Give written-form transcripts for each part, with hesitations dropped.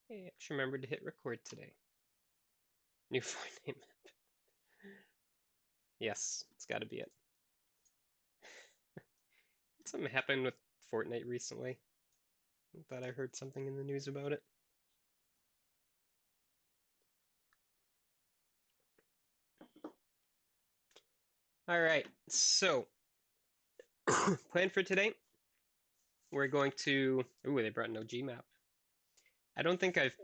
Hey, I just remembered to hit record today. New Fortnite map. Yes, it's got to be it. Something happened with Fortnite recently. I thought I heard something in the news about it. All right, so plan for today. We're going to. Ooh, they brought an OG map. I don't think I've.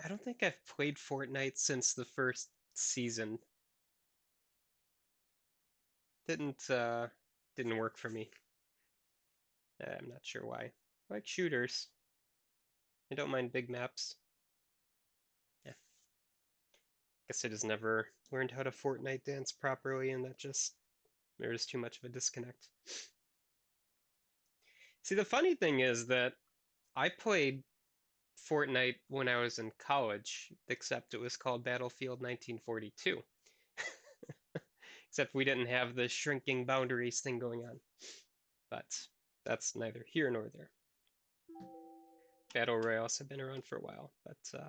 I don't think I've played Fortnite since the first season. Didn't didn't work for me. I'm not sure why. I like shooters. I don't mind big maps. Yeah, guess I just never learned how to Fortnite dance properly, and that just there's too much of a disconnect. See, the funny thing is that I played Fortnite when I was in college, except it was called Battlefield 1942. Except we didn't have the shrinking boundaries thing going on. But that's neither here nor there. Battle Royales have been around for a while, but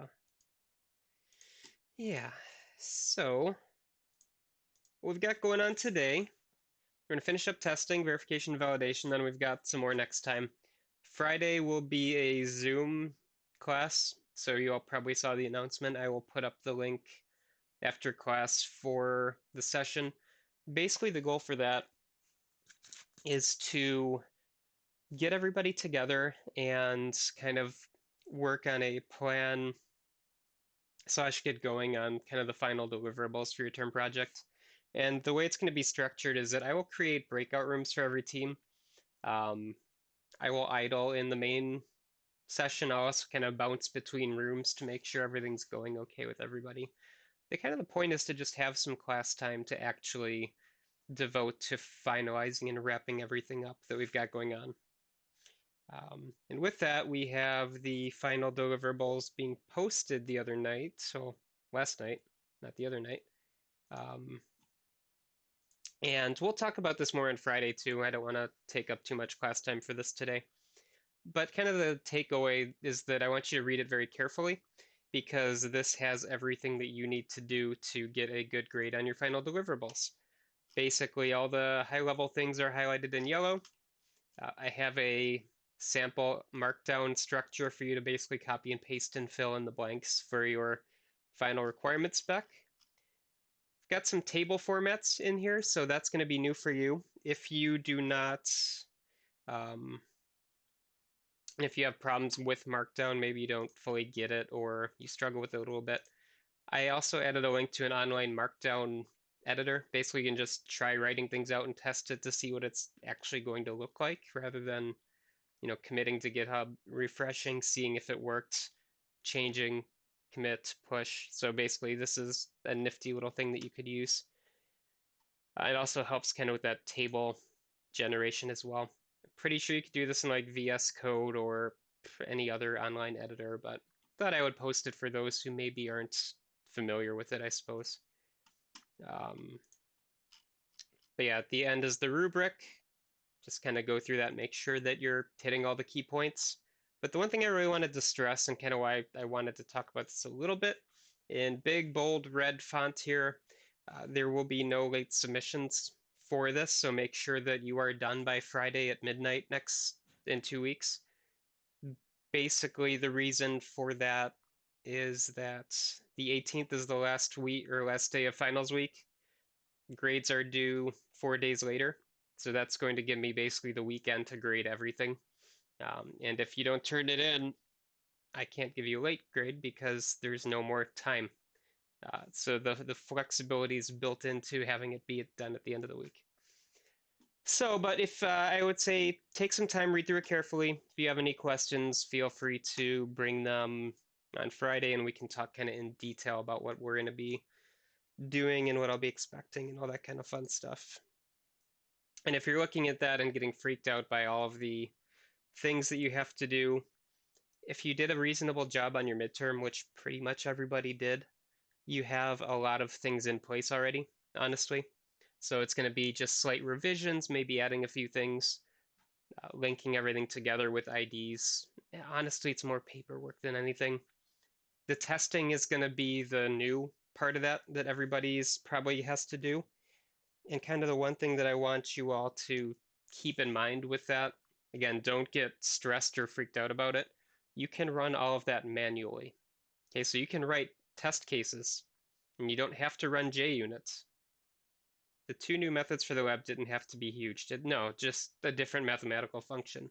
yeah. So, what we've got going on today, we're going to finish up testing, verification, validation, then we've got some more next time. Friday will be a Zoom class, so you all probably saw the announcement. I will put up the link after class for the session. Basically, the goal for that is to get everybody together and kind of work on a plan slash get going on kind of the final deliverables for your term project. And the way it's going to be structured is that I will create breakout rooms for every team. Um, I will idle in the main session. I'll also kind of bounce between rooms to make sure everything's going okay with everybody. The point is to just have some class time to actually devote to finalizing and wrapping everything up that we've got going on. And with that, we have the final deliverables being posted the other night. So last night, not the other night. Um, and we'll talk about this more on Friday too. I don't want to take up too much class time for this today. But kind of the takeaway is that I want you to read it very carefully because this has everything that you need to do to get a good grade on your final deliverables. Basically, all the high level things are highlighted in yellow. I have a sample markdown structure for you to basically copy and paste and fill in the blanks for your final requirement spec. I've got some table formats in here, so that's going to be new for you. If you do not, um, if you have problems with Markdown, maybe you don't fully get it or you struggle with it a little bit. I also added a link to an online Markdown editor. Basically, you can just try writing things out and test it to see what it's actually going to look like rather than committing to GitHub, refreshing, seeing if it worked, changing, commit, push. So basically, this is a nifty little thing that you could use. It also helps kind of with that table generation as well. I'm pretty sure you could do this in like VS Code or any other online editor, but thought I would post it for those who maybe aren't familiar with it, I suppose. Um, but yeah, at the end is the rubric. Just kind of go through that, make sure that you're hitting all the key points. But the one thing I really wanted to stress and kind of why I wanted to talk about this a little bit in big, bold red font here, there will be no late submissions for this. So make sure that you are done by Friday at midnight next in 2 weeks. Basically, the reason for that is that the 18th is the last week or last day of finals week. Grades are due 4 days later. So that's going to give me basically the weekend to grade everything. And if you don't turn it in, I can't give you a late grade because there's no more time. So the flexibility is built into having it be done at the end of the week. So, but if I would say take some time, read through it carefully. If you have any questions, feel free to bring them on Friday and we can talk kind of in detail about what we're going to be doing and what I'll be expecting and all that kind of fun stuff. And if you're looking at that and getting freaked out by all of the things that you have to do, if you did a reasonable job on your midterm, which pretty much everybody did, you have a lot of things in place already, honestly. So it's going to be just slight revisions, maybe adding a few things. linking everything together with IDs. Honestly, it's more paperwork than anything. The testing is going to be the new part of that that everybody's probably has to do. And kind of the one thing that I want you all to keep in mind with that, again, don't get stressed or freaked out about it. You can run all of that manually. Okay, so you can write test cases and you don't have to run JUnits. The two new methods for the web didn't have to be huge. No, just a different mathematical function.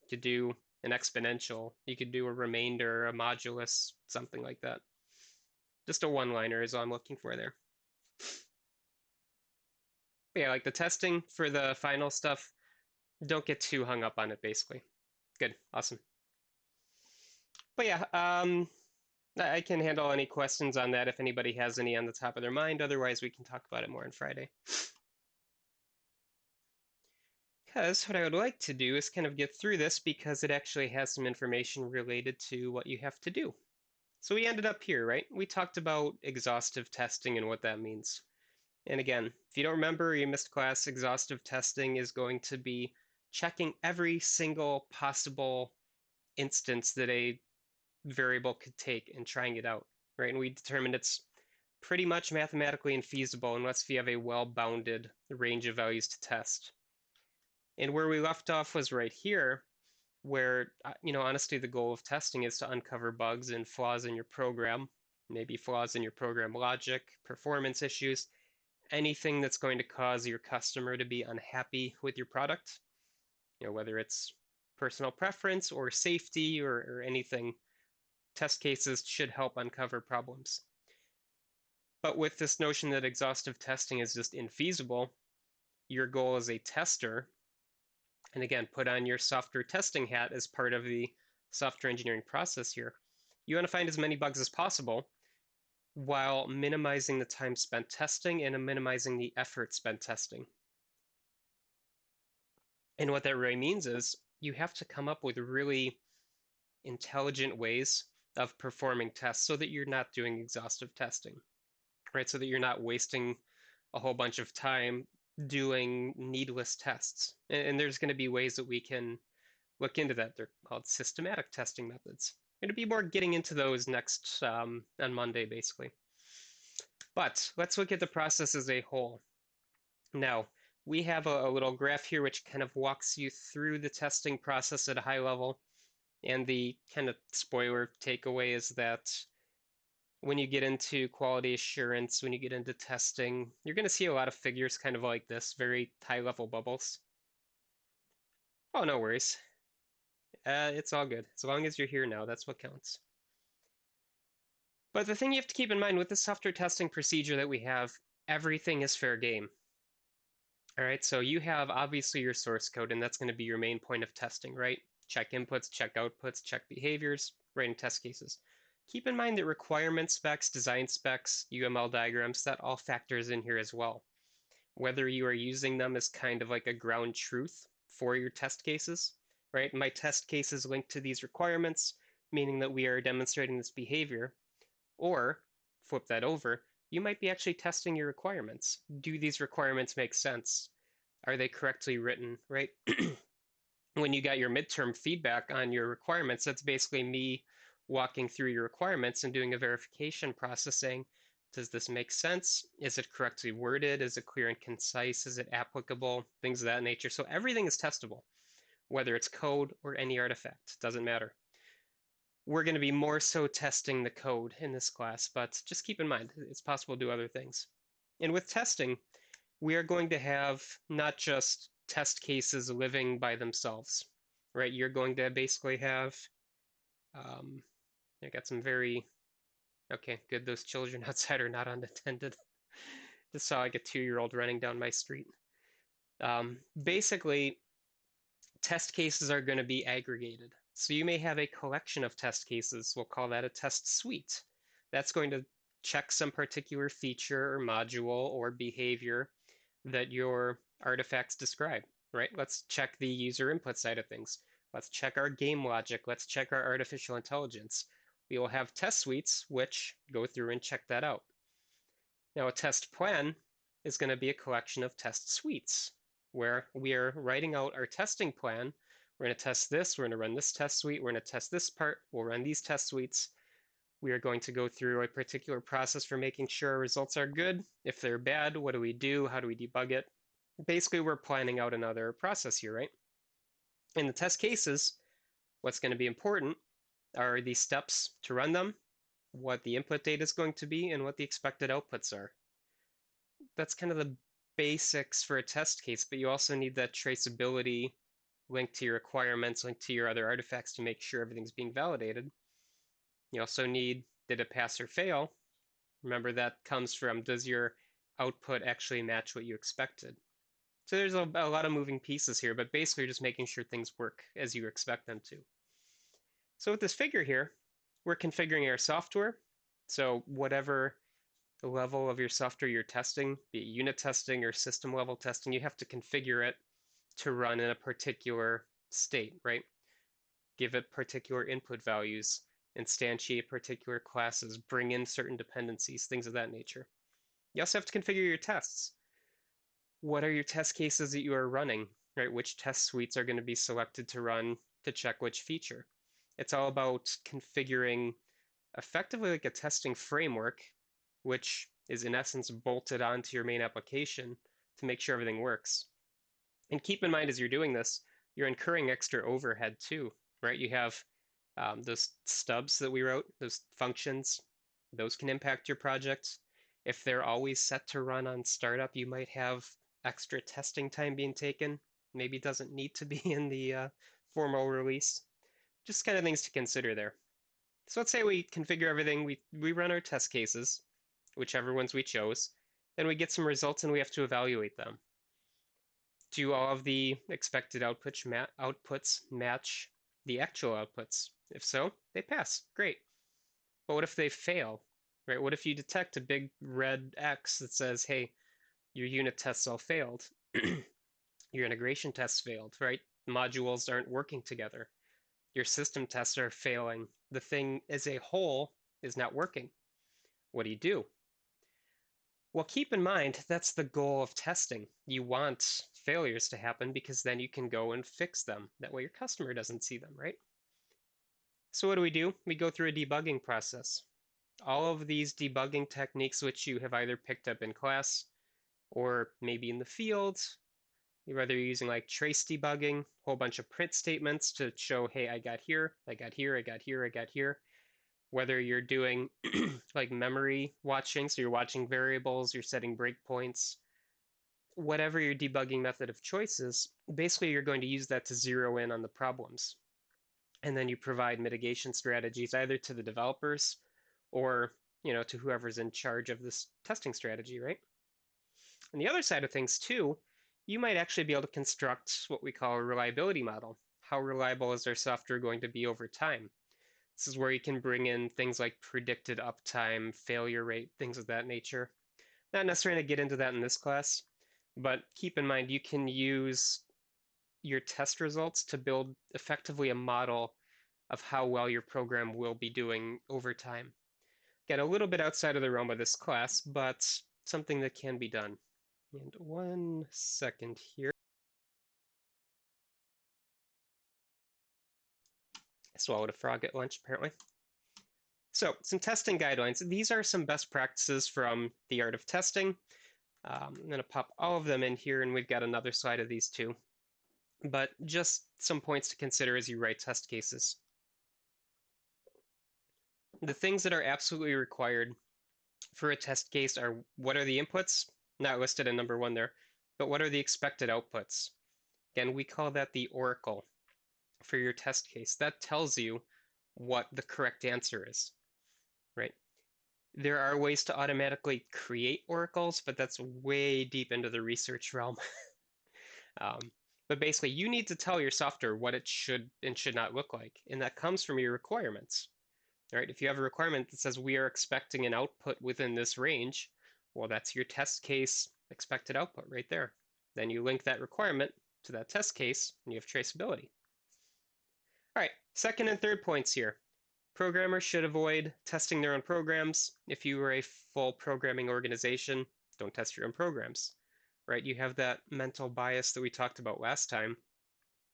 You could do an exponential, you could do a remainder, a modulus, something like that. Just a one-liner is all I'm looking for there. But yeah, like the testing for the final stuff, don't get too hung up on it, basically. Good, awesome. But yeah, I can handle any questions on that if anybody has any on the top of their mind. Otherwise, we can talk about it more on Friday. Because what I would like to do is kind of get through this because it actually has some information related to what you have to do. So we ended up here, right? We talked about exhaustive testing and what that means. And again, if you don't remember, you missed class, exhaustive testing is going to be checking every single possible instance that a variable could take and trying it out, right? And we determined it's pretty much mathematically infeasible unless you have a well-bounded range of values to test. And where we left off was right here, where, honestly, the goal of testing is to uncover bugs and flaws in your program, maybe flaws in your program logic, performance issues, anything that's going to cause your customer to be unhappy with your product, whether it's personal preference or safety or anything, test cases should help uncover problems. But with this notion that exhaustive testing is just infeasible, your goal as a tester, and again, put on your software testing hat as part of the software engineering process here, you want to find as many bugs as possible while minimizing the time spent testing and minimizing the effort spent testing. And what that really means is you have to come up with really intelligent ways of performing tests so that you're not doing exhaustive testing, right? So that you're not wasting a whole bunch of time doing needless tests. And there's going to be ways that we can look into that. They're called systematic testing methods. I'm going to be more getting into those next on Monday, basically. But let's look at the process as a whole. Now, we have a little graph here which kind of walks you through the testing process at a high level. And the kind of spoiler takeaway is that when you get into quality assurance, when you get into testing, you're going to see a lot of figures kind of like this, very high level bubbles. Oh, no worries. It's all good. As long as you're here now, that's what counts. But the thing you have to keep in mind with the software testing procedure that we have, everything is fair game. All right, so you have obviously your source code, and that's going to be your main point of testing, right? Check inputs, check outputs, check behaviors, writing test cases. Keep in mind that requirement specs, design specs, UML diagrams, that all factors in here as well. Whether you are using them as kind of like a ground truth for your test cases, right? My test case is linked to these requirements, meaning that we are demonstrating this behavior, or flip that over, you might be actually testing your requirements. Do these requirements make sense? Are they correctly written, right? When you got your midterm feedback on your requirements, that's basically me walking through your requirements and doing a verification process saying, does this make sense? Is it correctly worded? Is it clear and concise? Is it applicable? Things of that nature. So everything is testable, whether it's code or any artifact, doesn't matter. We're going to be more so testing the code in this class, but just keep in mind, it's possible to do other things. And with testing, we are going to have not just test cases living by themselves, right? You're going to basically have, I got some very, okay, good, those children outside are not unattended. Just saw like a 2-year-old running down my street. Basically, test cases are going to be aggregated. So you may have a collection of test cases. We'll call that a test suite. That's going to check some particular feature or module or behavior that your artifacts describe, right? Let's check the user input side of things. Let's check our game logic. Let's check our artificial intelligence. We will have test suites which go through and check that out. Now, a test plan is going to be a collection of test suites where we are writing out our testing plan We're going to test this. We're going to run this test suite. We're going to test this part. We'll run these test suites. We are going to go through a particular process for making sure our results are good. If they're bad, what do we do? How do we debug it? Basically, we're planning out another process here, right? In the test cases, what's going to be important are the steps to run them, what the input data is going to be, and what the expected outputs are. That's kind of the basics for a test case, but you also need that traceability linked to your requirements, linked to your other artifacts to make sure everything's being validated. You also need, did it pass or fail? Remember, that comes from, does your output actually match what you expected? So there's a lot of moving pieces here, but basically you're just making sure things work as you expect them to. So with this figure here, we're configuring our software. So whatever level of your software you're testing, be it unit testing or system level testing, you have to configure it to run in a particular state, right? Give it particular input values, instantiate particular classes, bring in certain dependencies, things of that nature. You also have to configure your tests. What are your test cases that you are running, right? Which test suites are going to be selected to run to check which feature? It's all about configuring effectively like a testing framework, which is in essence bolted onto your main application to make sure everything works. And keep in mind as you're doing this, you're incurring extra overhead too, right? You have those stubs that we wrote, those functions, those can impact your project. If they're always set to run on startup, you might have extra testing time being taken. Maybe it doesn't need to be in the formal release. Just kind of things to consider there. So let's say we configure everything, we run our test cases, whichever ones we chose, then we get some results and we have to evaluate them. Do all of the expected outputs match the actual outputs? If so, they pass. Great. But what if they fail? Right? What if you detect a big red X that says, hey, your unit tests all failed? Your integration tests failed, right? Modules aren't working together. Your system tests are failing. The thing as a whole is not working. What do you do? Well, keep in mind, that's the goal of testing. You want failures to happen because then you can go and fix them. That way your customer doesn't see them, right? So what do? We go through a debugging process. All of these debugging techniques, which you have either picked up in class or maybe in the field, whether you're using like trace debugging, a whole bunch of print statements to show, hey, I got here, I got here, I got here, I got here. Whether you're doing like memory watching, so you're watching variables, you're setting breakpoints, whatever your debugging method of choice is, basically you're going to use that to zero in on the problems. And then you provide mitigation strategies either to the developers or, to whoever's in charge of this testing strategy, right? On the other side of things too, you might actually be able to construct what we call a reliability model. How reliable is our software going to be over time? This is where you can bring in things like predicted uptime, failure rate, things of that nature. Not necessarily to get into that in this class, but keep in mind you can use your test results to build effectively a model of how well your program will be doing over time. Again, a little bit outside of the realm of this class, but something that can be done. And 1 second here. I swallowed a frog at lunch, apparently. So, some testing guidelines. These are some best practices from the art of testing. I'm going to pop all of them in here, and we've got another slide of these too. But just some points to consider as you write test cases. The things that are absolutely required for a test case are what are the inputs, not listed in number 1 there, but what are the expected outputs? Again, we call that the oracle for your test case. That tells you what the correct answer is, right? There are ways to automatically create oracles, but that's way deep into the research realm. But basically, you need to tell your software what it should and should not look like, and that comes from your requirements. Right? If you have a requirement that says we are expecting an output within this range, well, that's your test case expected output right there. Then you link that requirement to that test case, and you have traceability. All right, second and third points here. Programmers should avoid testing their own programs. If you are a full programming organization, don't test your own programs, right? You have that mental bias that we talked about last time.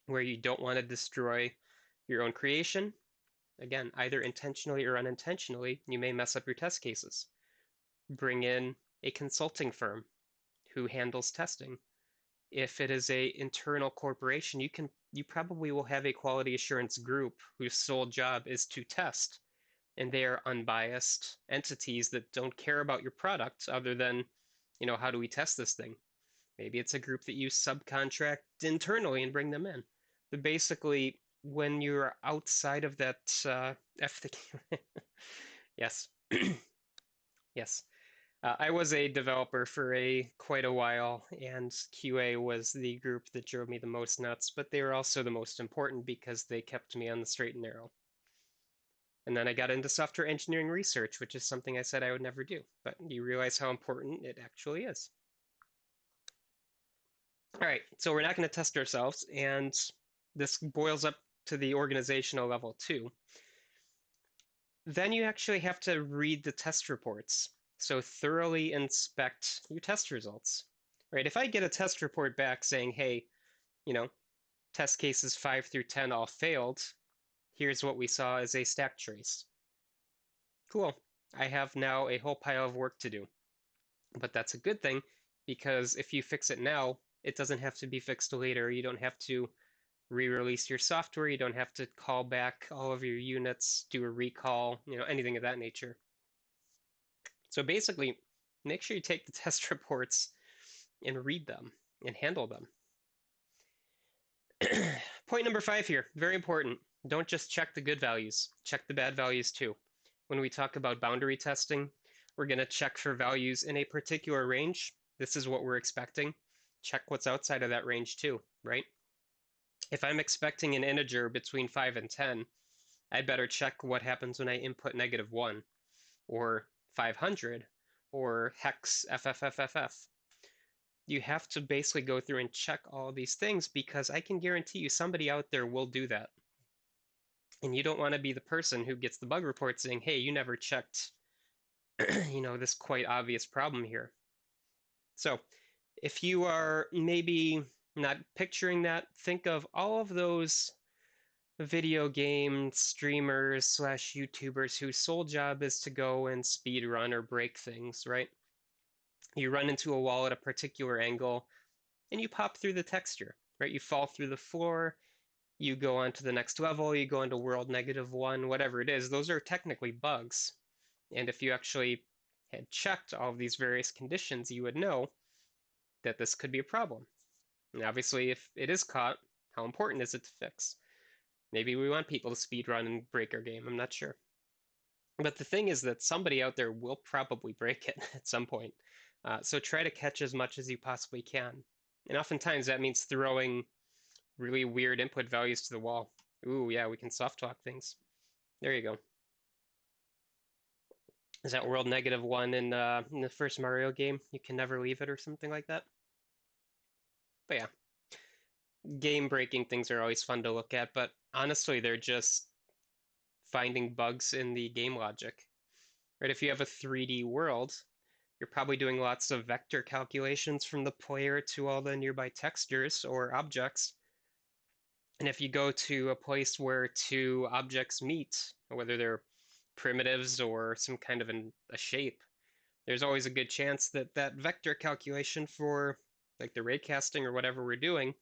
where you don't want to destroy your own creation. Again, either intentionally or unintentionally, you may mess up your test cases. Bring in a consulting firm who handles testing. If it is a internal corporation, you probably will have a quality assurance group whose sole job is to test, and they are unbiased entities that don't care about your product other than, how do we test this thing? Maybe it's a group that you subcontract internally and bring them in. But basically, when you're outside of that FTQ, yes, yes. I was a developer for quite a while, and QA was the group that drove me the most nuts, but they were also the most important because they kept me on the straight and narrow. And then I got into software engineering research, which is something I said I would never do, but you realize how important it actually is. All right, so we're not going to test ourselves, and this boils up to the organizational level too. Then you actually have to read the test reports. So thoroughly inspect your test results. Right? If I get a test report back saying, hey, you know, test cases 5 through 10 all failed, here's what we saw as a stack trace. Cool. I have now a whole pile of work to do. But that's a good thing because if you fix it now, it doesn't have to be fixed later. You don't have to re-release your software. You don't have to call back all of your units, do a recall, anything of that nature. So basically, make sure you take the test reports and read them and handle them. Point number 5 here, very important. Don't just check the good values, check the bad values too. When we talk about boundary testing, we're going to check for values in a particular range. This is what we're expecting. Check what's outside of that range too, right? If I'm expecting an integer between 5 and 10, I better check what happens when I input -1 or 500 or hex FFFFF. You have to basically go through and check all these things because I can guarantee you somebody out there will do that. And you don't want to be the person who gets the bug report saying, hey, you never checked, this quite obvious problem here. So if you are maybe not picturing that, think of all of those video game streamers slash YouTubers whose sole job is to go and speed run or break things, right? You run into a wall at a particular angle and you pop through the texture, right? You fall through the floor, you go on to the next level, you go into world -1, whatever it is. Those are technically bugs. And if you actually had checked all of these various conditions, you would know that this could be a problem. And obviously, if it is caught, how important is it to fix? Maybe we want people to speed run and break our game. I'm not sure. But the thing is that somebody out there will probably break it at some point. So try to catch as much as you possibly can. And oftentimes that means throwing really weird input values to the wall. Ooh, yeah, we can soft talk things. There you go. Is that world -1 in the first Mario game? You can never leave it or something like that. But yeah, game breaking things are always fun to look at, but honestly, they're just finding bugs in the game logic. Right? If you have a 3D world, you're probably doing lots of vector calculations from the player to all the nearby textures or objects. And if you go to a place where two objects meet, whether they're primitives or some kind of a shape, there's always a good chance that that vector calculation for like the raycasting or whatever we're doing,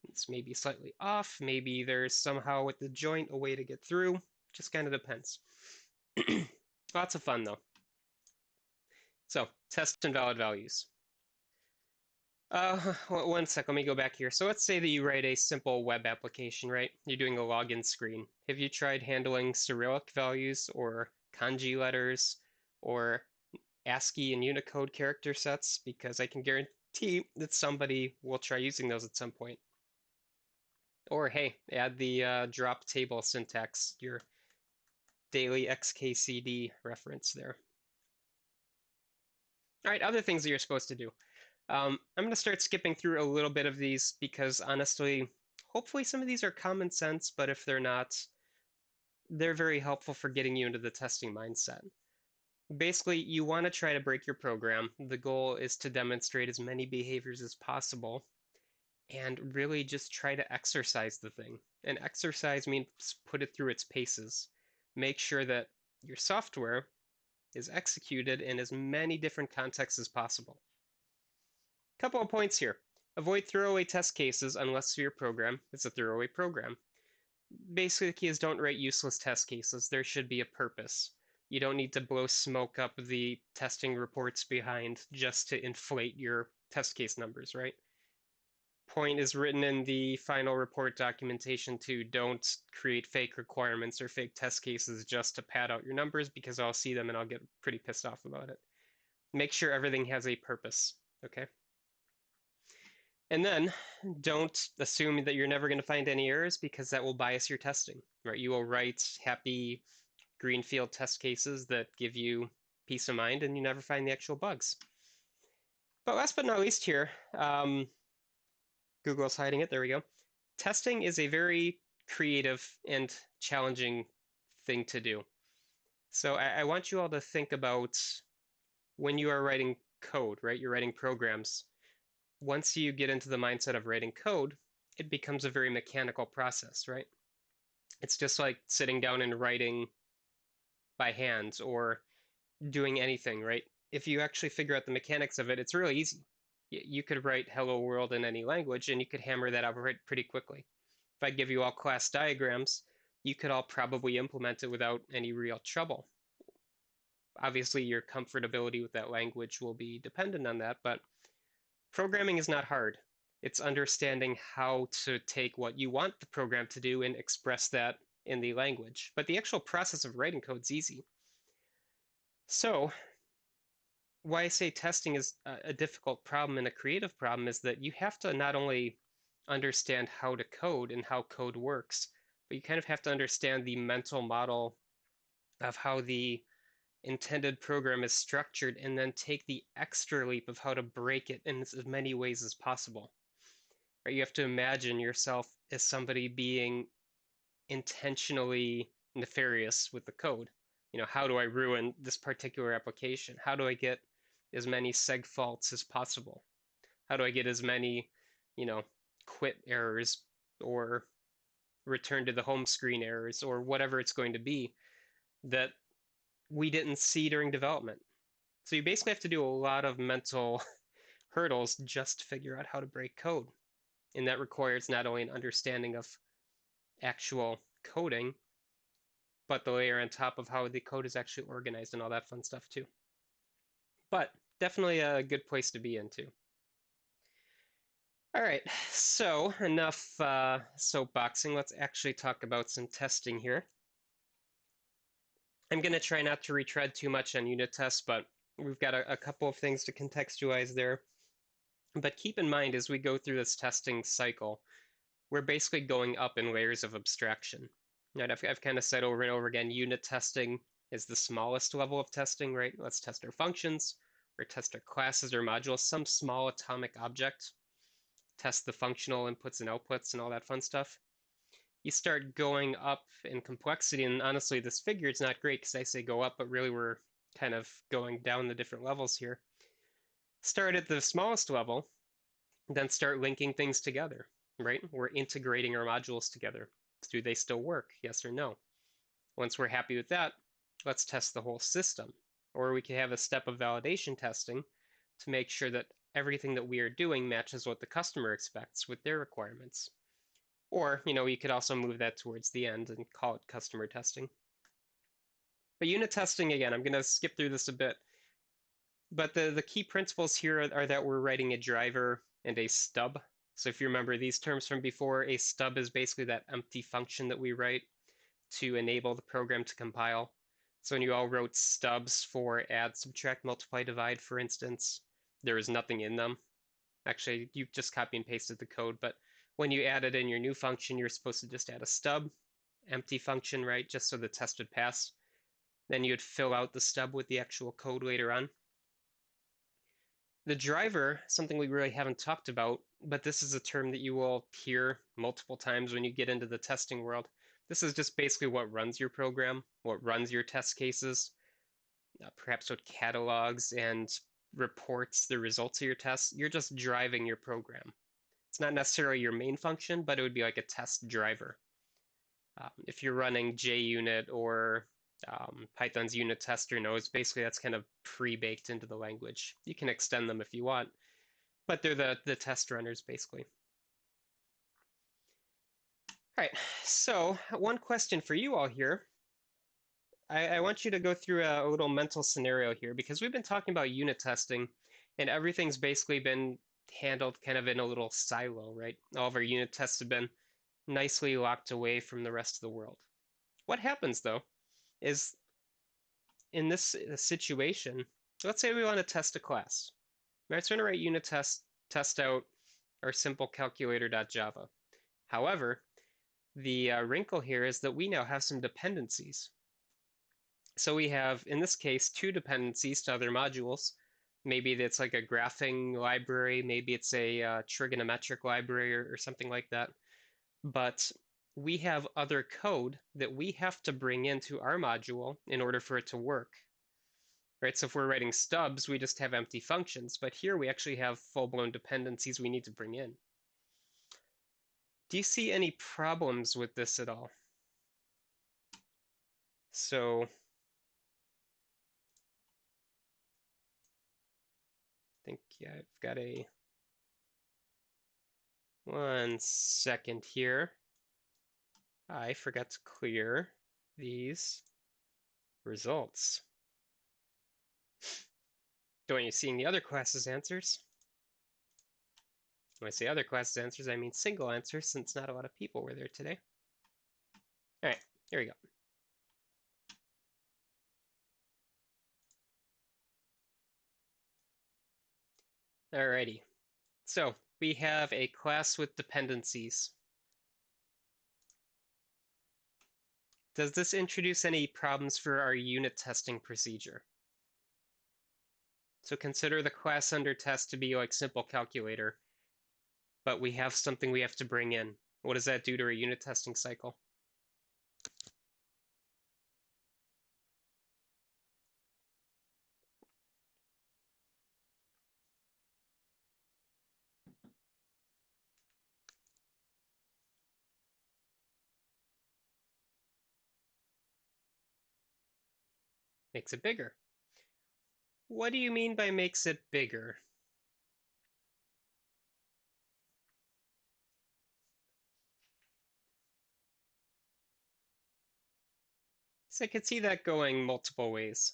it's maybe slightly off. Maybe there's somehow with the joint a way to get through. Just kind of depends. Lots of fun though. So test invalid values. One sec, let me go back here. So let's say that you write a simple web application, right? You're doing a login screen. Have you tried handling Cyrillic values or kanji letters or ASCII and Unicode character sets? Because I can guarantee that somebody will try using those at some point. Or hey, add the drop table syntax, your daily XKCD reference there. All right, other things that you're supposed to do. I'm going to start skipping through a little bit of these because honestly, hopefully some of these are common sense, but if they're not, they're very helpful for getting you into the testing mindset. Basically, you want to try to break your program. The goal is to demonstrate as many behaviors as possible. and really just try to exercise the thing. And exercise means put it through its paces. Make sure that your software is executed in as many different contexts as possible. Couple of points here. Avoid throwaway test cases unless your program is a throwaway program. Basically, the key is don't write useless test cases. There should be a purpose. You don't need to blow smoke up the testing reports behind just to inflate your test case numbers, right? Point is written in the final report documentation to don't create fake requirements or fake test cases just to pad out your numbers because I'll see them and I'll get pretty pissed off about it. Make sure everything has a purpose, okay? And then don't assume that you're never going to find any errors because that will bias your testing, right? You will write happy greenfield test cases that give you peace of mind and you never find the actual bugs. But last but not least here, Google's hiding it. There we go. Testing is a very creative and challenging thing to do. So I want you all to think about when you are writing code, right? You're writing programs. Once you get into the mindset of writing code, it becomes a very mechanical process, right? It's just like sitting down and writing by hand or doing anything, right? If you actually figure out the mechanics of it, it's really easy. You could write hello world in any language and you could hammer that out pretty quickly. If I give you all class diagrams, you could all probably implement it without any real trouble. Obviously, your comfortability with that language will be dependent on that, but programming is not hard. It's understanding how to take what you want the program to do and express that in the language. But the actual process of writing code is easy. So, why I say testing is a difficult problem and a creative problem is that you have to not only understand how to code and how code works, but you kind of have to understand the mental model of how the intended program is structured and then take the extra leap of how to break it in as many ways as possible. Right? You have to imagine yourself as somebody being intentionally nefarious with the code. How do I ruin this particular application? How do I get as many seg faults as possible? How do I get as many, you know, quit errors or return to the home screen errors or whatever it's going to be that we didn't see during development? So you basically have to do a lot of mental hurdles just to figure out how to break code. And that requires not only an understanding of actual coding, but the layer on top of how the code is actually organized and all that fun stuff too. But definitely a good place to be into. All right, so enough soapboxing. Let's actually talk about some testing here. I'm going to try not to retread too much on unit tests, but we've got a couple of things to contextualize there. But keep in mind as we go through this testing cycle, we're basically going up in layers of abstraction. Right? I've kind of said over and over again, unit testing is the smallest level of testing, right? Let's test our functions, or test our classes or modules, some small atomic object, test the functional inputs and outputs and all that fun stuff. You start going up in complexity, and honestly, this figure is not great because I say go up, but really we're kind of going down the different levels here. Start at the smallest level, then start linking things together, right? We're integrating our modules together. Do they still work? Yes or no? Once we're happy with that, let's test the whole system. Or we could have a step of validation testing to make sure that everything that we are doing matches what the customer expects with their requirements. Or, you could also move that towards the end and call it customer testing. But unit testing, again, I'm going to skip through this a bit. But the key principles here are that we're writing a driver and a stub. So if you remember these terms from before, a stub is basically that empty function that we write to enable the program to compile. So when you all wrote stubs for add, subtract, multiply, divide, for instance, there is nothing in them. Actually, you just copy and pasted the code, but when you added in your new function, you're supposed to just add a stub, empty function, right? Just so the test would pass. Then you'd fill out the stub with the actual code later on. The driver, something we really haven't talked about, but this is a term that you will hear multiple times when you get into the testing world. This is just basically what runs your program, what runs your test cases, perhaps what catalogs and reports the results of your tests. You're just driving your program. It's not necessarily your main function, but it would be like a test driver. If you're running JUnit or Python's unit tester nodes, basically that's kind of pre-baked into the language. You can extend them if you want, but they're the test runners basically. All right, so one question for you all here. I want you to go through a little mental scenario here because we've been talking about unit testing and everything's basically been handled kind of in a little silo, right? All of our unit tests have been nicely locked away from the rest of the world. What happens though is in this situation, let's say we want to test a class. Right, so we're going to write unit test out our simple calculator.java. However, the wrinkle here is that we now have some dependencies. So we have, in this case, two dependencies to other modules. Maybe it's like a graphing library, maybe it's a trigonometric library or something like that. But we have other code that we have to bring into our module in order for it to work. Right? So if we're writing stubs, we just have empty functions. But here we actually have full-blown dependencies we need to bring in. Do you see any problems with this at all? So I think, yeah, I've got a 1 second here. I forgot to clear these results. Don't you see the other class's answers? When I say other class's answers, I mean single answers since not a lot of people were there today. All right, here we go. Alrighty, so we have a class with dependencies. Does this introduce any problems for our unit testing procedure? So consider the class under test to be like simple calculator, but we have something we have to bring in. What does that do to our unit testing cycle? Makes it bigger. What do you mean by makes it bigger? So I could see that going multiple ways.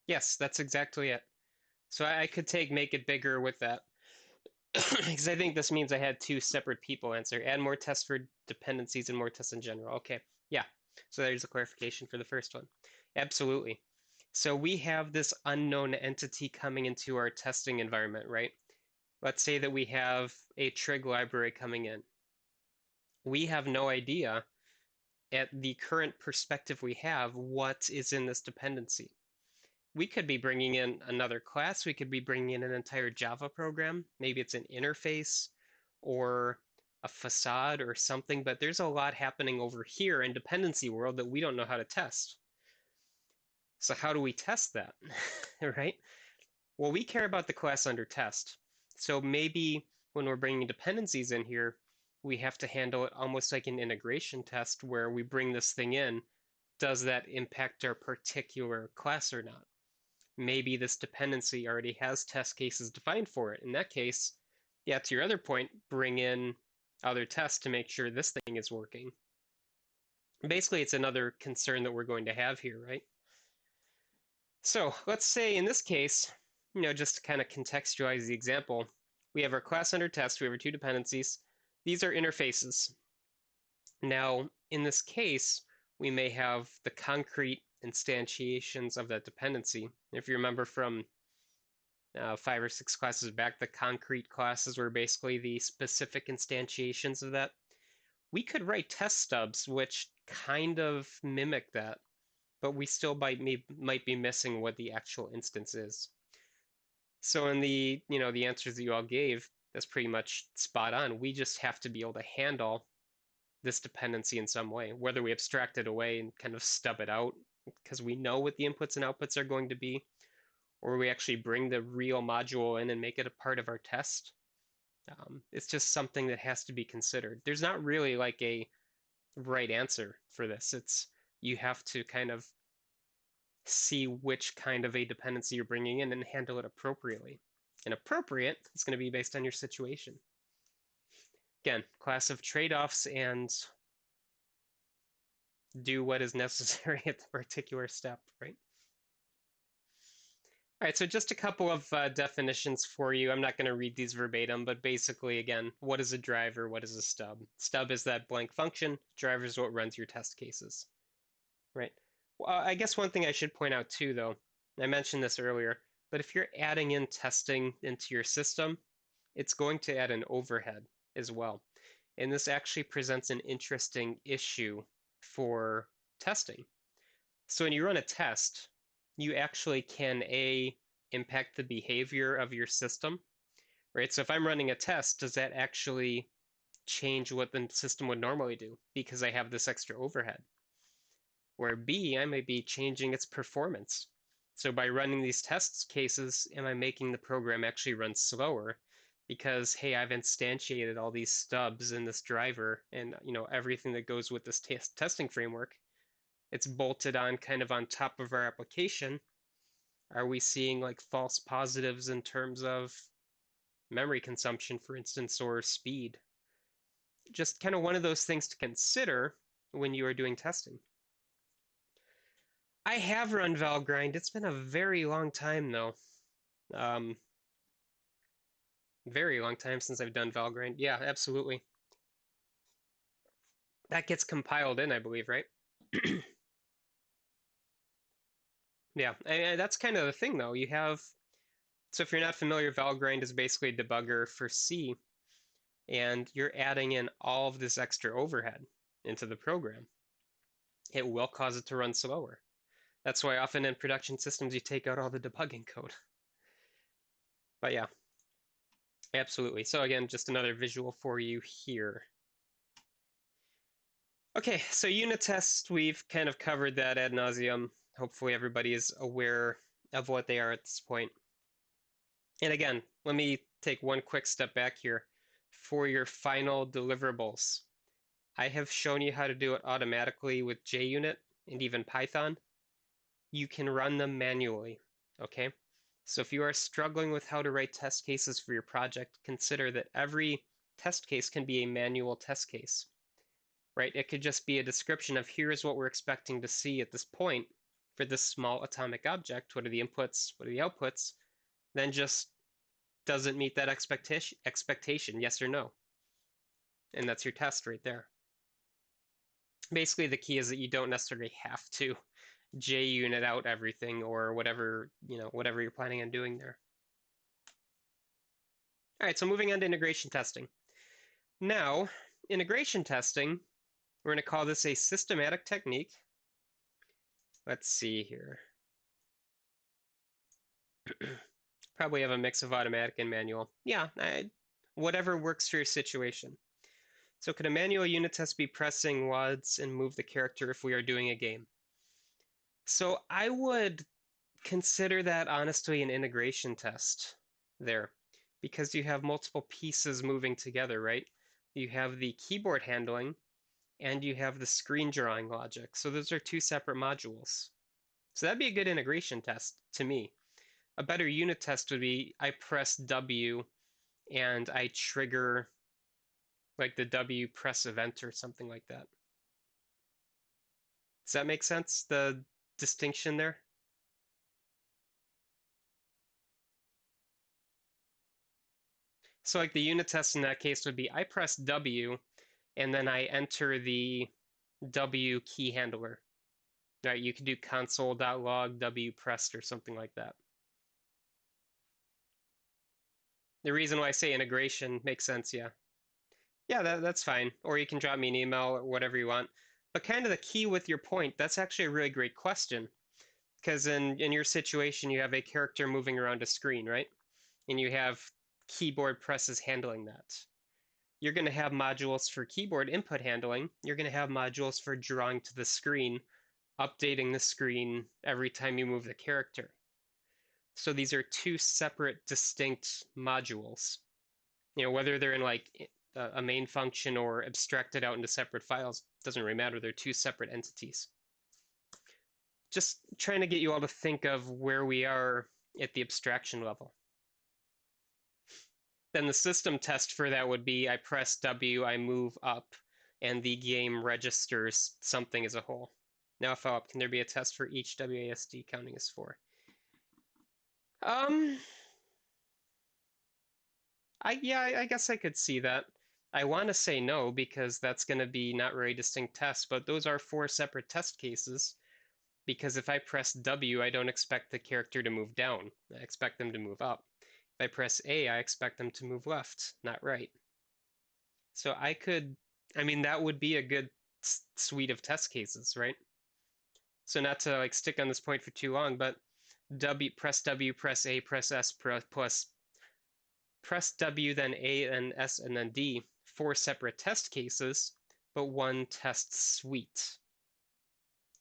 Yes, that's exactly it. So I could take make it bigger with that. Because I think this means I had two separate people answer. Add more tests for dependencies and more tests in general. Okay, yeah. So there's a clarification for the first one. Absolutely. So we have this unknown entity coming into our testing environment, right? Let's say that we have a trig library coming in. We have no idea at the current perspective we have what is in this dependency. We could be bringing in another class. We could be bringing in an entire Java program. Maybe it's an interface or a facade or something, but there's a lot happening over here in dependency world that we don't know how to test. So how do we test that, right? Well, we care about the class under test. So maybe when we're bringing dependencies in here, we have to handle it almost like an integration test where we bring this thing in. Does that impact our particular class or not? Maybe this dependency already has test cases defined for it. In that case, yeah, to your other point, bring in other tests to make sure this thing is working. Basically, it's another concern that we're going to have here, right? So let's say in this case, just to kind of contextualize the example, we have our class under test, we have our two dependencies. These are interfaces. Now, in this case, we may have the concrete instantiations of that dependency. If you remember from 5 or 6 classes back, the concrete classes were basically the specific instantiations of that. We could write test stubs, which kind of mimic that, but we still might be missing what the actual instance is. So in the answers that you all gave, that's pretty much spot on. We just have to be able to handle this dependency in some way, whether we abstract it away and kind of stub it out because we know what the inputs and outputs are going to be, or we actually bring the real module in and make it a part of our test. It's just something that has to be considered. There's not really like a right answer for this. It's you have to kind of see which kind of a dependency you're bringing in and handle it appropriately. And appropriate is going to be based on your situation. Again, class of trade-offs and do what is necessary at the particular step, right? All right, so just a couple of definitions for you. I'm not going to read these verbatim, but basically, again, what is a driver? What is a stub? Stub is that blank function. Driver is what runs your test cases, right? Well, I guess one thing I should point out too, though, I mentioned this earlier, but if you're adding in testing into your system, it's going to add an overhead as well. And this actually presents an interesting issue for testing. So when you run a test, you actually can impact the behavior of your system, right? So if I'm running a test, does that actually change what the system would normally do because I have this extra overhead? Where B, I may be changing its performance. So by running these test cases, am I making the program actually run slower? Because, hey, I've instantiated all these stubs in this driver and everything that goes with this testing framework. It's bolted on kind of on top of our application. Are we seeing like false positives in terms of memory consumption, for instance, or speed? Just kind of one of those things to consider when you are doing testing. I have run Valgrind. It's been a very long time though. Um, very long time since I've done Valgrind. Yeah, absolutely. That gets compiled in, I believe, right? Yeah, and that's kind of the thing though. So if you're not familiar, Valgrind is basically a debugger for C, and you're adding in all of this extra overhead into the program. It will cause it to run slower. That's why often in production systems you take out all the debugging code. But yeah, absolutely. So again, just another visual for you here. Okay, so unit tests, we've kind of covered that ad nauseum. Hopefully everybody is aware of what they are at this point. And again, let me take one quick step back here. For your final deliverables, I have shown you how to do it automatically with JUnit and even Python. You can run them manually, okay? So if you are struggling with how to write test cases for your project, consider that every test case can be a manual test case, right? It could just be a description of here's what we're expecting to see at this point for this small atomic object. What are the inputs? What are the outputs? Then just does it meet that expectation, yes or no? And that's your test right there. Basically, the key is that you don't necessarily have to JUnit out everything or whatever, whatever you're planning on doing there. All right, so moving on to integration testing. Now, integration testing, we're going to call this a systematic technique. Let's see here. Probably have a mix of automatic and manual. Yeah, whatever works for your situation. So could a manual unit test be pressing WADs and move the character if we are doing a game? So I would consider that honestly an integration test there because you have multiple pieces moving together, right? You have the keyboard handling and you have the screen drawing logic. So those are two separate modules. So that'd be a good integration test to me. A better unit test would be I press W and I trigger like the W press event or something like that. Does that make sense? The distinction there? So like the unit test in that case would be I press W and then I enter the W key handler. Right, you could do console.log W pressed or something like that. The reason why I say integration makes sense, yeah. Yeah, that's fine. Or you can drop me an email or whatever you want. But kind of the key with your point, that's actually a really great question. Because in your situation, you have a character moving around a screen, right? And you have keyboard presses handling that. you're going to have modules for keyboard input handling. You're going to have modules for drawing to the screen, updating the screen every time you move the character. So these are two separate, distinct modules. Whether they're in like a main function or abstracted out into separate files, doesn't really matter. They're two separate entities. Just trying to get you all to think of where we are at the abstraction level. Then the system test for that would be I press W, I move up, and the game registers something as a whole. Now follow up, can there be a test for each WASD counting as 4? I guess I could see that. I want to say no because that's going to be not very distinct tests, but those are 4 separate test cases because if I press W, I don't expect the character to move down. I expect them to move up. If I press A, I expect them to move left, not right. So that would be a good suite of test cases, right? So not to like stick on this point for too long, but press W, press A, press S, press W, then A, and S, and then D, 4 separate test cases, but 1 test suite.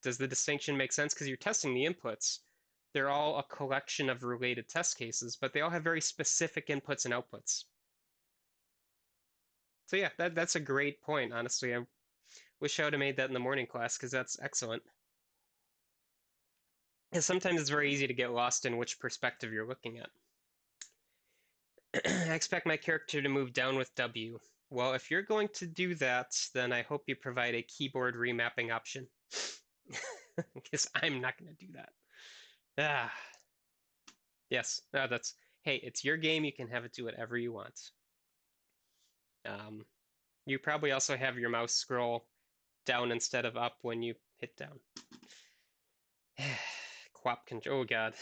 Does the distinction make sense? Because you're testing the inputs. They're all a collection of related test cases, but they all have very specific inputs and outputs. So yeah, that's a great point, honestly. I wish I would have made that in the morning class because that's excellent. Because sometimes it's very easy to get lost in which perspective you're looking at. I expect my character to move down with W. Well, if you're going to do that, then I hope you provide a keyboard remapping option. Because I'm not going to do that. Ah. Yes, hey, it's your game. You can have it do whatever you want. You probably also have your mouse scroll down instead of up when you hit down. Quap control. Oh, God.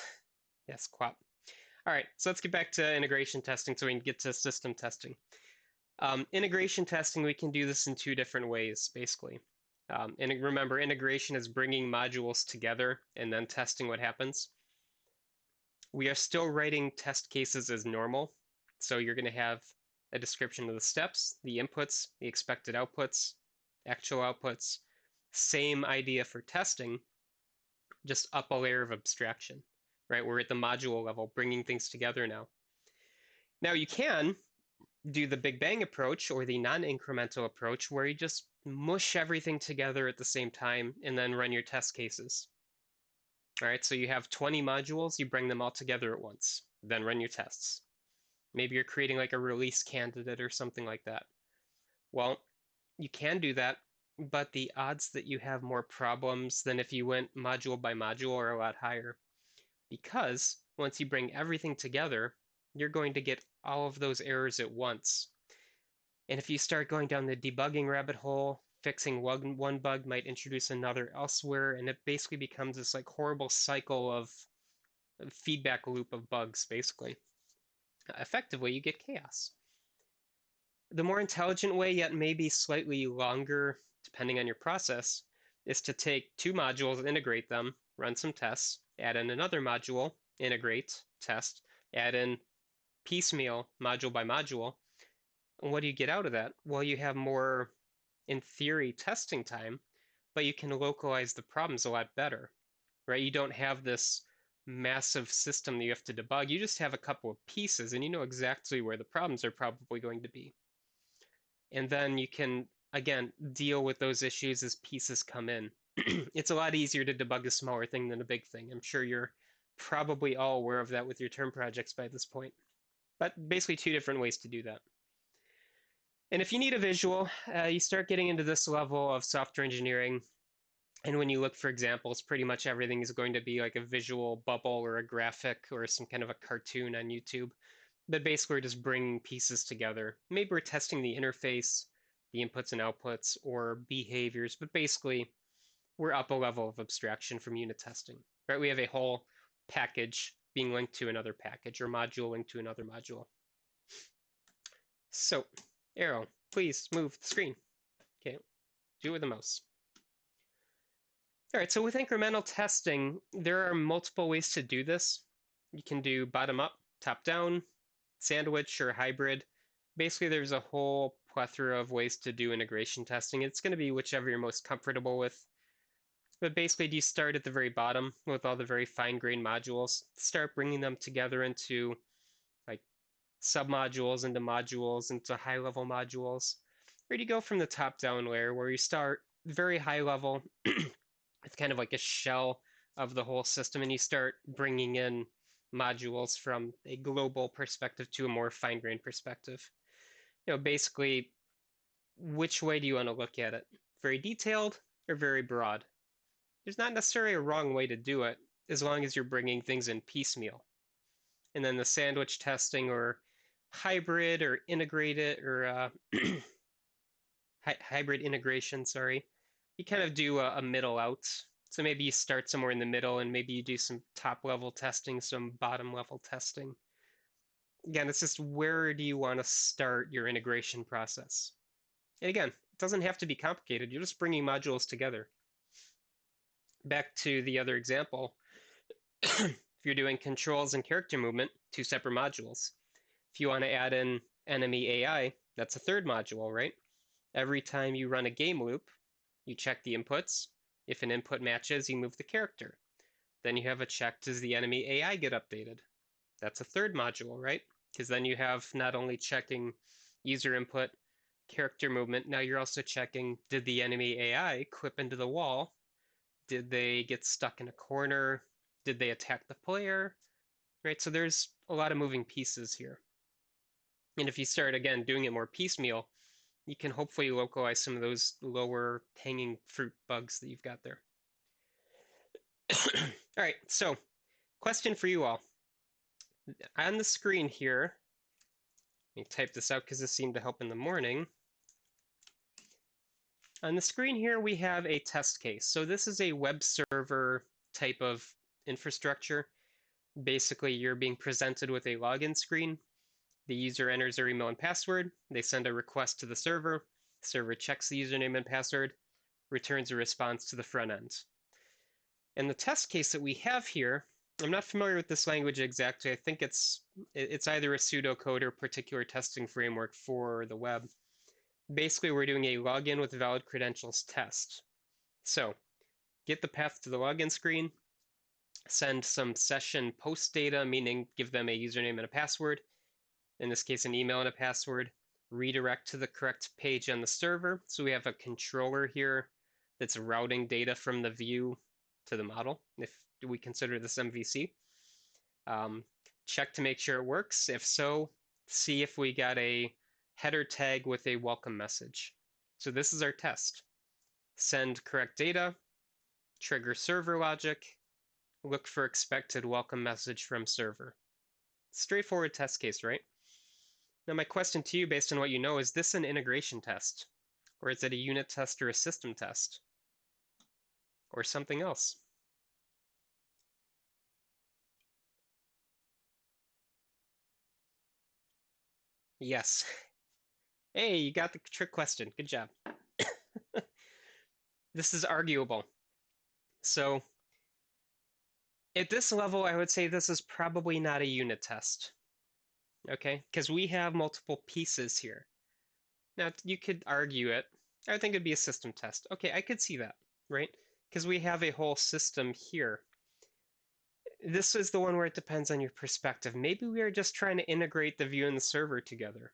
Yes, quap. All right, so let's get back to integration testing so we can get to system testing. Integration testing, we can do this in 2 different ways, basically. And remember, integration is bringing modules together and then testing what happens. We are still writing test cases as normal. So you're going to have a description of the steps, the inputs, the expected outputs, actual outputs. Same idea for testing, just up a layer of abstraction, right? We're at the module level, bringing things together now. Now you can do the Big Bang approach or the non-incremental approach where you just mush everything together at the same time and then run your test cases. All right, so you have 20 modules, you bring them all together at once, then run your tests. Maybe you're creating like a release candidate or something like that. Well, you can do that, but the odds that you have more problems than if you went module by module are a lot higher. Because once you bring everything together, you're going to get all of those errors at once. And if you start going down the debugging rabbit hole, fixing one bug might introduce another elsewhere, and it basically becomes this like horrible cycle of feedback loop of bugs, basically. Effectively, you get chaos. The more intelligent way, yet maybe slightly longer, depending on your process, is to take 2 modules, integrate them, run some tests, add in another module, integrate, test, add in piecemeal, module by module. And what do you get out of that? Well, you have more, in theory, testing time, but you can localize the problems a lot better, right? You don't have this massive system that you have to debug. You just have a couple of pieces and you know exactly where the problems are probably going to be. And then you can, again, deal with those issues as pieces come in. It's a lot easier to debug a smaller thing than a big thing. I'm sure you're probably all aware of that with your term projects by this point. But basically 2 different ways to do that. And if you need a visual, you start getting into this level of software engineering. And when you look for examples, pretty much everything is going to be like a visual bubble or a graphic or some kind of a cartoon on YouTube. But basically, we're just bringing pieces together. Maybe we're testing the interface, the inputs and outputs, or behaviors. But basically, we're up a level of abstraction from unit testing, right? We have a whole package being linked to another package or module linked to another module. So, arrow, please move the screen. Okay, do it with the mouse. All right, so with incremental testing, there are multiple ways to do this. You can do bottom up, top down, sandwich, or hybrid. Basically, there's a whole plethora of ways to do integration testing. It's going to be whichever you're most comfortable with. But basically, do you start at the very bottom with all the very fine-grained modules, start bringing them together into like submodules, into high-level modules? Or do you go from the top-down layer where you start very high level, it's kind of like a shell of the whole system, and you start bringing in modules from a global perspective to a more fine-grained perspective? Basically, which way do you want to look at it? Very detailed or very broad? There's not necessarily a wrong way to do it as long as you're bringing things in piecemeal. And then the sandwich testing or hybrid or integrated or hybrid integration, sorry, you kind of do a middle out. So maybe you start somewhere in the middle and maybe you do some top level testing, some bottom level testing. Again, it's just where do you want to start your integration process? And again, it doesn't have to be complicated. You're just bringing modules together. Back to the other example, if you're doing controls and character movement, two separate modules. If you want to add in enemy AI, that's a third module, right? Every time you run a game loop, you check the inputs. If an input matches, you move the character. Then you have a check, does the enemy AI get updated? That's a third module, right? Because then you have not only checking user input, character movement, now you're also checking, did the enemy AI clip into the wall? Did they get stuck in a corner? Did they attack the player? Right? So there's a lot of moving pieces here. And if you start, again, doing it more piecemeal, you can hopefully localize some of those lower hanging fruit bugs that you've got there. All right, so question for you all. On the screen here, let me type this out because this seemed to help in the morning. On the screen here, we have a test case. So this is a web server type of infrastructure. Basically, you're being presented with a login screen. The user enters their email and password. They send a request to the server. The server checks the username and password, returns a response to the front end. And the test case that we have here, I'm not familiar with this language exactly. I think it's either a pseudocode or particular testing framework for the web. Basically, we're doing a login with valid credentials test. So get the path to the login screen, send some session post data, meaning give them a username and a password, in this case an email and a password, redirect to the correct page on the server. So we have a controller here that's routing data from the view to the model, if we consider this MVC. Check to make sure it works. If so, see if we got a header tag with a welcome message. So this is our test. Send correct data, trigger server logic, look for expected welcome message from server. Straightforward test case, right? Now my question to you, based on what you know, is this an integration test? Or is it a unit test or a system test? Or something else? Yes. Hey, you got the trick question. Good job. This is arguable. So at this level, I would say this is probably not a unit test. Okay? Because we have multiple pieces here. Now, you could argue it. I think it'd be a system test. Okay, I could see that, right? Because we have a whole system here. This is the one where it depends on your perspective. Maybe we are just trying to integrate the view and the server together,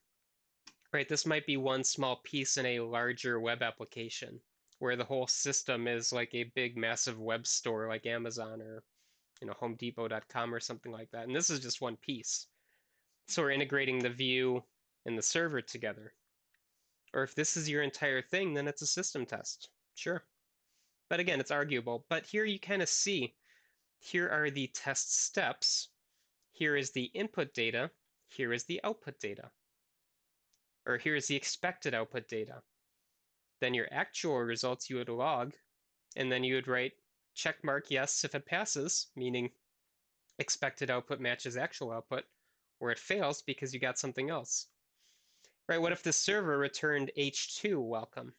right? This might be one small piece in a larger web application where the whole system is like a big, massive web store like Amazon or HomeDepot.com or something like that. And this is just one piece. So we're integrating the view and the server together. Or if this is your entire thing, then it's a system test. Sure. But again, it's arguable. But here you kind of see, here are the test steps. Here is the input data. Here is the output data. Or here is the expected output data. Then your actual results you would log, and then you would write check mark yes if it passes, meaning expected output matches actual output, or it fails because you got something else. Right? What if the server returned H2 welcome?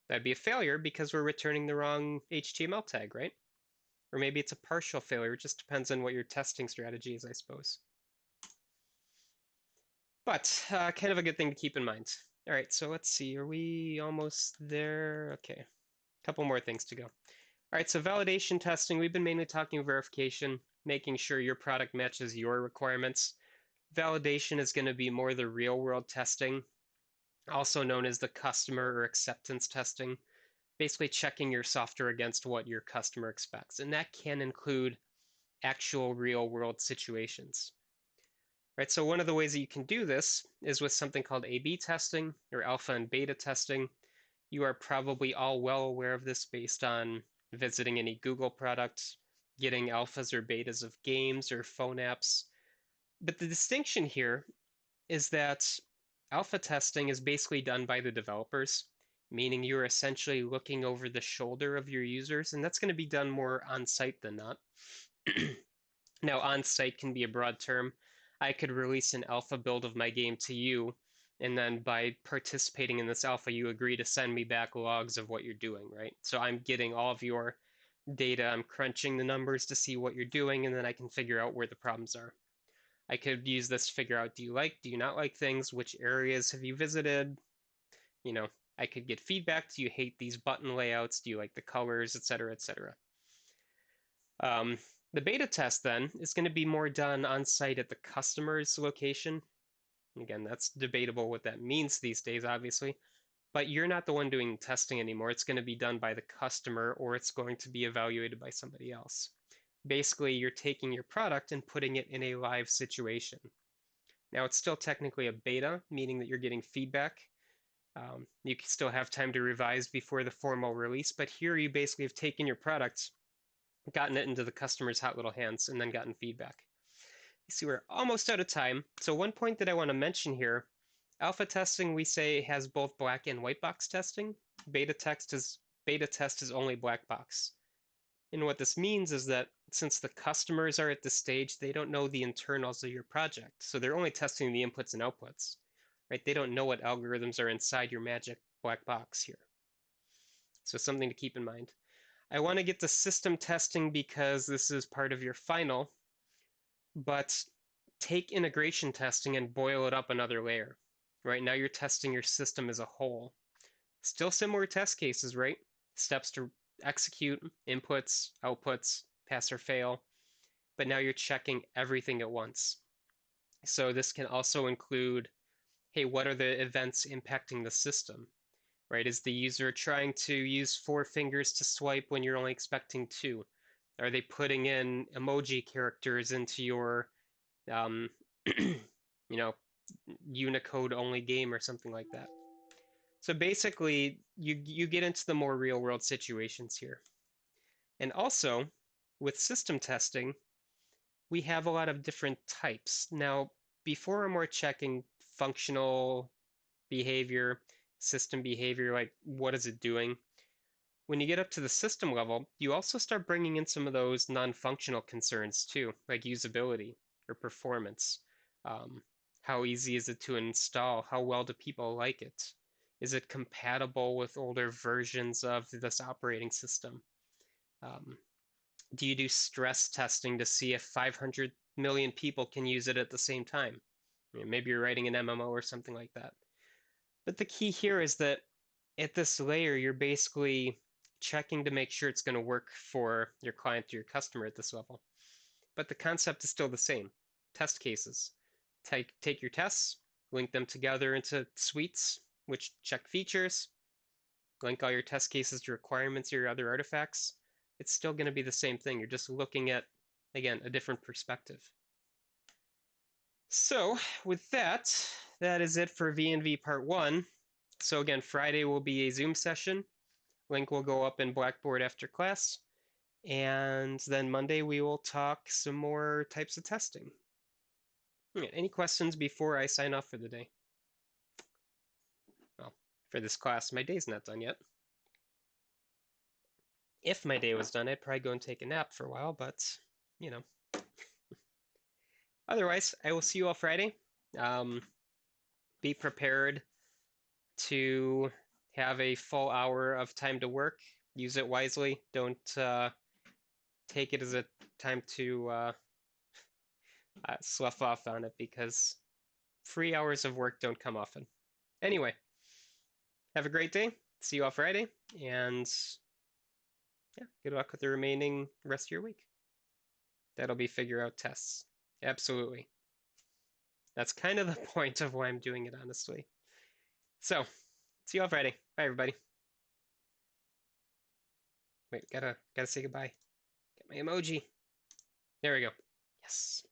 That'd be a failure because we're returning the wrong HTML tag, right? Or maybe it's a partial failure. It just depends on what your testing strategy is, I suppose. but kind of a good thing to keep in mind. All right, so let's see. Are we almost there? Okay, a couple more things to go. All right, so validation testing, we've been mainly talking verification, making sure your product matches your requirements. Validation is going to be more the real world testing, also known as the customer or acceptance testing, basically checking your software against what your customer expects. And that can include actual real world situations. Right, so one of the ways that you can do this is with something called A/B testing or alpha and beta testing. You are probably all well aware of this based on visiting any Google products, getting alphas or betas of games or phone apps. But the distinction here is that alpha testing is basically done by the developers, meaning you're essentially looking over the shoulder of your users, and that's going to be done more on site than not. Now, on site can be a broad term. I could release an alpha build of my game to you, and then by participating in this alpha, you agree to send me back logs of what you're doing, right? So I'm getting all of your data, I'm crunching the numbers to see what you're doing, and then I can figure out where the problems are. I could use this to figure out, do you not like things? Which areas have you visited? You know, I could get feedback. Do you hate these button layouts? Do you like the colors, et cetera, et cetera? Um, the beta test then is going to be more done on site at the customer's location. Again, that's debatable what that means these days, obviously, but you're not the one doing testing anymore. It's going to be done by the customer or it's going to be evaluated by somebody else. Basically, you're taking your product and putting it in a live situation. Now, it's still technically a beta, meaning that you're getting feedback. You can still have time to revise before the formal release, but here you basically have taken your product, gotten it into the customer's hot little hands, and then gotten feedback. You see, we're almost out of time. So one point that I want to mention here, alpha testing we say has both black and white box testing. Beta test is only black box. And what this means is that since the customers are at this stage, they don't know the internals of your project. So they're only testing the inputs and outputs, right? They don't know what algorithms are inside your magic black box here. So something to keep in mind. I want to get to system testing because this is part of your final, but take integration testing and boil it up another layer. Right now you're testing your system as a whole. Still similar test cases, right? Steps to execute, inputs, outputs, pass or fail, but now you're checking everything at once. So this can also include, hey, what are the events impacting the system, right? Is the user trying to use 4 fingers to swipe when you're only expecting 2? Are they putting in emoji characters into your, um, you know, Unicode only game or something like that? So basically, you get into the more real world situations here. And also, with system testing, we have a lot of different types. Now, before we're more checking functional behavior, system behavior, like what is it doing? When you get up to the system level, you also start bringing in some of those non-functional concerns too, like usability or performance. Um, how easy is it to install? How well do people like it? Is it compatible with older versions of this operating system? Um, do you do stress testing to see if 500 million people can use it at the same time? Maybe you're writing an MMO or something like that. But the key here is that at this layer, you're basically checking to make sure it's going to work for your client or your customer at this level. But the concept is still the same. Test cases. Take your tests, link them together into suites, which check features, link all your test cases to requirements or your other artifacts. It's still going to be the same thing. You're just looking at, again, a different perspective. So with that, that is it for V&V Part 1. So again, Friday will be a Zoom session. Link will go up in Blackboard after class. And then Monday we will talk some more types of testing. Any questions before I sign off for the day? Well, for this class, my day's not done yet. If my day was done, I'd probably go and take a nap for a while, but, you know. Otherwise, I will see you all Friday. Be prepared to have a full hour of time to work. Use it wisely. Don't take it as a time to slough off on it because free hours of work don't come often. Anyway, have a great day. See you all Friday, and yeah, good luck with the remaining rest of your week. That'll be figure out tests. Absolutely. That's kind of the point of why I'm doing it, honestly. So, see you all Friday. Bye, everybody. Wait, gotta say goodbye. Get my emoji. There we go. Yes.